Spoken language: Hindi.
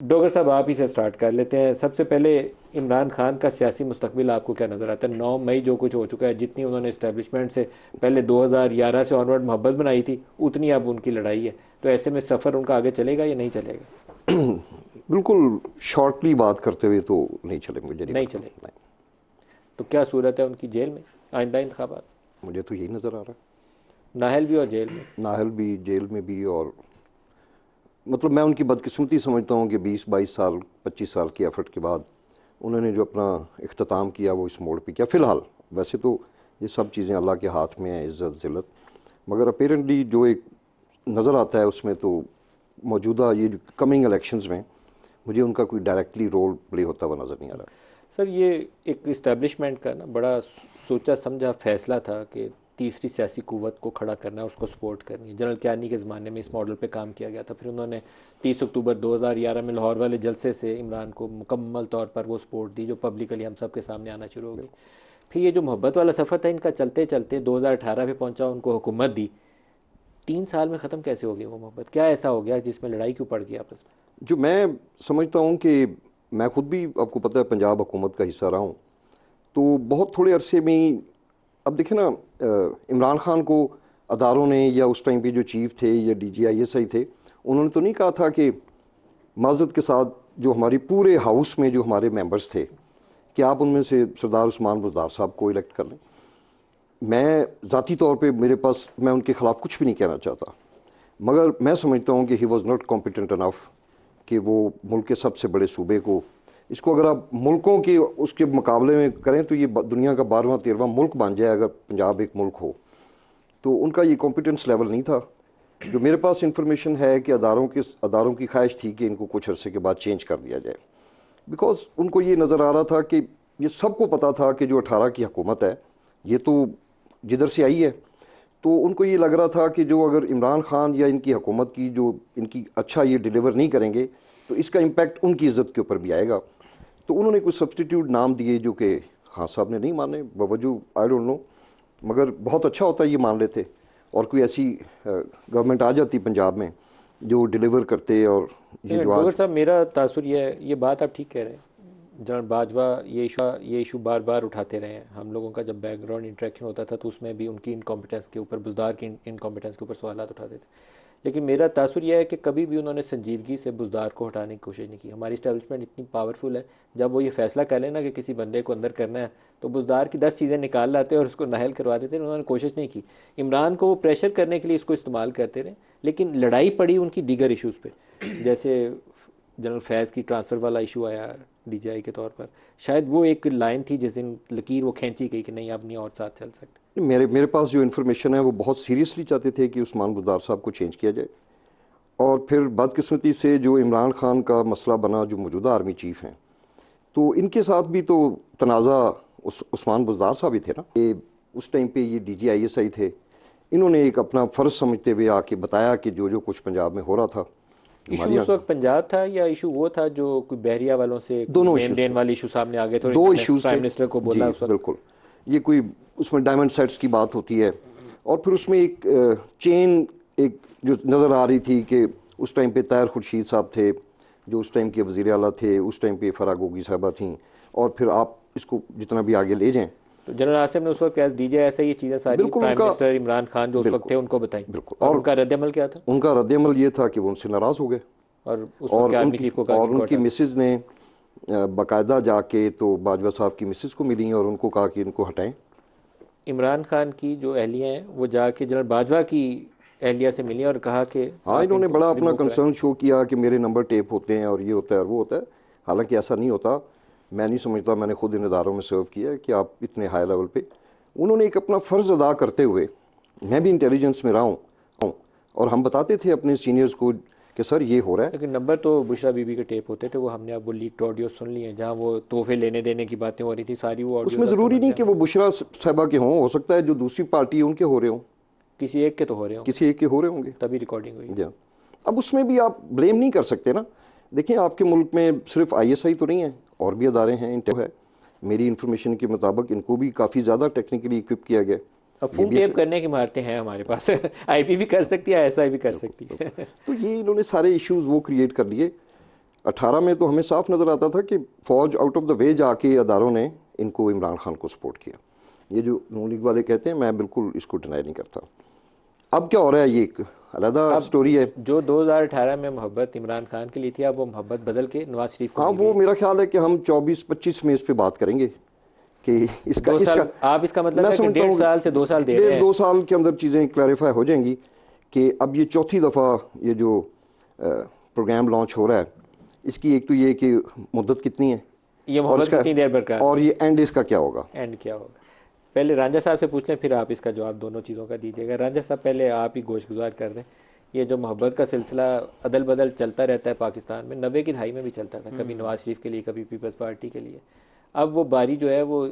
डॉक्टर साहब आप ही से स्टार्ट कर लेते हैं। सबसे पहले इमरान खान का सियासी मुस्तकबिल आपको क्या नज़र आता है? 9 मई जो कुछ हो चुका है, जितनी उन्होंने इस्टेब्लिशमेंट से पहले 2011 से ऑनवर्ड मोहब्बत बनाई थी, उतनी अब उनकी लड़ाई है। तो ऐसे में सफ़र उनका आगे चलेगा या नहीं चलेगा? बिल्कुल शॉर्टली बात करते हुए तो नहीं चलेंगे, मुझे नहीं नहीं लगता। चलेगा। नहीं, तो क्या सूरत है उनकी जेल में आइंदा इंतखाबात? मुझे तो यही नज़र आ रहा नाहल भी और जेल में। है, नाहल भी जेल में भी। और मतलब मैं उनकी बदकिस्मती समझता हूँ कि 20-22 साल 25 साल की एफर्ट के बाद उन्होंने जो अपना इख्तिताम किया वो इस मोड़ पे किया। फ़िलहाल वैसे तो ये सब चीज़ें अल्लाह के हाथ में है, इज़्ज़त ज़िल्लत, मगर अपेरेंटली जो एक नज़र आता है उसमें तो मौजूदा ये कमिंग इलेक्शंस में मुझे उनका कोई डायरेक्टली रोल प्ले होता हुआ नज़र नहीं आ रहा। सर ये एक इस्टेब्लिशमेंट का ना बड़ा सोचा समझा फैसला था कि तीसरी सियासी कुव्वत को खड़ा करना है, उसको सपोर्ट करनी है। जनरल क्यानी के ज़माने में इस मॉडल पे काम किया गया था। फिर उन्होंने 30 अक्टूबर 2011 में लाहौर वाले जलसे से इमरान को मुकम्मल तौर पर वो सपोर्ट दी जो पब्लिकली हम सब के सामने आना शुरू हो गई। फिर ये जो मोहब्बत वाला सफ़र था इनका चलते चलते 2018 पे पहुंचा, उनको हुकूमत दी। 3 साल में ख़त्म कैसे हो गई वो मोहब्बत? क्या ऐसा हो गया जिसमें लड़ाई क्यों पड़ गई आपस में? जो मैं समझता हूँ कि मैं खुद भी, आपको पता है, पंजाब हुकूमत का हिस्सा रहा हूँ, तो बहुत थोड़े अरसे में ही, अब देखिए ना, इमरान खान को अदारों ने या उस टाइम पे जो चीफ थे या DGISI थे, उन्होंने तो नहीं कहा था कि माजरत के साथ जो हमारी पूरे हाउस में जो हमारे मेंबर्स थे कि आप उनमें से सरदार उस्मान बुज़दार साहब को इलेक्ट कर लें। मैं ज़ाती तौर पे मेरे पास, मैं उनके ख़िलाफ़ कुछ भी नहीं कहना चाहता, मगर मैं समझता हूँ कि he was not competent enough कि वो मुल्क के सबसे बड़े सूबे को, इसको अगर आप मुल्कों के उसके मुकाबले में करें तो ये दुनिया का 12वां-13वां मुल्क बन जाए अगर पंजाब एक मुल्क हो, तो उनका ये कॉम्पिटेंस लेवल नहीं था। जो मेरे पास इंफॉर्मेशन है कि अदारों की ख्वाहिश थी कि इनको कुछ अरसे के बाद चेंज कर दिया जाए, बिकॉज उनको ये नज़र आ रहा था कि ये सबको पता था कि जो 18 की हुकूमत है ये तो जिधर से आई है, तो उनको ये लग रहा था कि जो अगर इमरान खान या इनकी हुकूमत की जो इनकी अच्छा ये डिलीवर नहीं करेंगे तो इसका इम्पैक्ट उनकी इज़्ज़त के ऊपर भी आएगा। तो उन्होंने कुछ सब्सटीट्यूट नाम दिए जो कि खान साहब ने नहीं माने, बावजूद आई डोंट नो, मगर बहुत अच्छा होता ये मान लेते और कोई ऐसी गवर्नमेंट आ जाती पंजाब में जो डिलीवर करते। और ये जो डॉक्टर आज साहब मेरा तासुर ये है, ये बात आप ठीक कह रहे हैं। जनरल बाजवा ये इशू बार बार उठाते रहे हैं। हम लोगों का जब बैकग्राउंड इंटरेक्शन होता था तो उसमें भी उनकी इनकॉम्पिटेंस के ऊपर, बुज़दार की इनकॉम्पिटेंस के ऊपर सवाल उठाते थे। लेकिन मेरा तासुर यह है कि कभी भी उन्होंने संजीदगी से बुज़दार को हटाने की कोशिश नहीं की। हमारी इस्टेब्लिशमेंट इतनी पावरफुल है, जब वो ये फैसला कर लेना कि किसी बंदे को अंदर करना है तो बुज़दार की 10 चीज़ें निकाल लाते और उसको नाहल करवा देते। उन्होंने कोशिश नहीं की। इमरान को वो प्रेशर करने के लिए इसको इस्तेमाल करते रहे, लेकिन लड़ाई पड़ी उनकी दीगर इशूज़ पे। जैसे जनरल फैज़ की ट्रांसफ़र वाला इशू आया DGI के तौर पर, शायद वो एक लाइन थी जिस दिन लकीर वो खींची गई कि नहीं अब नहीं और साथ चल सकते। मेरे पास जो इन्फॉर्मेशन है वो बहुत सीरियसली चाहते थे कि उस्मान बुज़दार साहब को चेंज किया जाए। और फिर बदकिस्मती से जो इमरान खान का मसला बना, जो मौजूदा आर्मी चीफ हैं, तो इनके साथ भी तो तनाज़ा उस्मान बुज़दार साहब ही थे ना। ये उस टाइम पे ये DGISI थे, इन्होंने एक अपना फ़र्ज समझते हुए आके बताया कि जो जो कुछ पंजाब में हो रहा था इशू हमारी उस वक्त पंजाब था या इशू वो था जो कोई बहरिया वालों से दोनों लेन इश्यूज देन थे। वाले इशू सामने आ गए थे और दो इन्होंने इश्यूज प्राइम थे मिनिस्टर को जी, बोला उस वक्त? बिल्कुल। ये कोई उसमें डायमंड सेट्स की बात होती है और फिर उसमें एक चेन एक जो नज़र आ रही थी कि उस टाइम पे ताहिर खुर्शीद साहब थे जो उस टाइम के वज़ीर आला थे, उस टाइम पे फराह गोगी साहबा थी, और फिर आप इसको जितना भी आगे ले जाएं। तो जनरल आसिम ने उस वक्त एस DGI ऐसा ये चीज़ें सारी बिल्कुल प्राइम उनका, मिनिस्टर इमरान खान जो उस वक्त बिल्कुल थे उनको बताई, बिल्कुल। और और उनका रद्दमल क्या था? उनका रद्दमल ये था कि वो उनसे नाराज़ हो गए और उस वक्त के आर्मी चीफ को कहा कि इनको उनकी हटा दो। मिसेज ने बाकायदा जाके तो बाजवा साहब की मिसेज को मिली और उनको कहा कि इनको हटाएं। इमरान खान की जो एहलिया हैं वो जाके जनरल बाजवा की एहलिया से मिली और कहा कि हाँ, आप इन्होंने इनको बड़ा अपना रिमूव कराएं। कंसर्न शो किया कि मेरे नंबर टेप होते हैं और ये होता है और वो होता है, हालांकि ऐसा नहीं होता। मैं नहीं समझता, मैंने खुद इन इदारों में सर्व किया है कि आप इतने हाई लेवल पे, उन्होंने एक अपना फ़र्ज़ अदा करते हुए, मैं भी इंटेलिजेंस में रहा हूँ और हम बताते थे अपने सीनियर्स को कि सर ये हो रहा है। लेकिन नंबर तो बुशरा बीबी के टेप होते थे, वो हमने अब वो लीक्ड ऑडियो सुन लिए जहाँ वो तोहफे लेने देने की बातें हो रही थी, सारी वो उसमें ऑडियोज अब तो ज़रूरी बन नहीं कि जाए। वो बुशरा साहबा के हों, हो सकता है जो दूसरी पार्टी है उनके हो रहे हों, किसी एक के तो हो रहे होंगे, किसी एक के हो रहे होंगे, तभी रिकॉर्डिंग हुई। जी। अब उसमें भी आप ब्लेम नहीं कर सकते ना। देखिए, आपके मुल्क में सिर्फ ISI तो नहीं है, और भी अदारे हैं, इंटेल है, मेरी इन्फॉर्मेशन के मुताबिक इनको भी काफ़ी ज़्यादा टेक्निकली इक्विप किया गया। अब ये फुल भी टेप करने की महारतें हैं हमारे पास। IP भी कर सकती है, SI भी कर सकती है। तो ये इन्होंने सारे इश्यूज वो क्रिएट कर लिए 18 में तो हमें साफ नज़र आता था कि फ़ौज आउट ऑफ द वे जाके अदारों ने इनको इमरान खान को सपोर्ट किया। ये जो नून लीग वाले कहते हैं, मैं बिल्कुल इसको डिनाई नहीं करता। अब क्या हो रहा है, ये एक अलग स्टोरी है। जो 2018 में मोहब्बत इमरान खान के लिए थी, अब वो मोहब्बत बदल के नवाज शरीफ को हाँ, मिल वो गई। मेरा ख्याल है कि हम 24-25 में इस पे बात करेंगे कि इसका 2 साल, इसका आप इसका मतलब मैं है कि समझता 1.5 हूँ साल से 2 साल दे रहे हैं। 2 साल के अंदर चीज़ें क्लैरिफाई हो जाएंगी कि अब ये चौथी दफ़ा ये जो प्रोग्राम लॉन्च हो रहा है, इसकी एक तो ये कि मुद्दत कितनी है ये और मोहब्बत कितनी देर बरकरार, और ये एंड इसका क्या होगा। एंड क्या होगा। पहले रांझा साहब से पूछ लें, फिर आप इसका जवाब दोनों चीज़ों का दीजिएगा। रांझा साहब, पहले आप ही गोश गुजार कर दें। ये जो मोहब्बत का सिलसिला अदल बदल चलता रहता है पाकिस्तान में, 90 की दहाई में भी चलता था, कभी नवाज शरीफ के लिए, कभी पीपल्स पार्टी के लिए। अब वो बारी जो है वो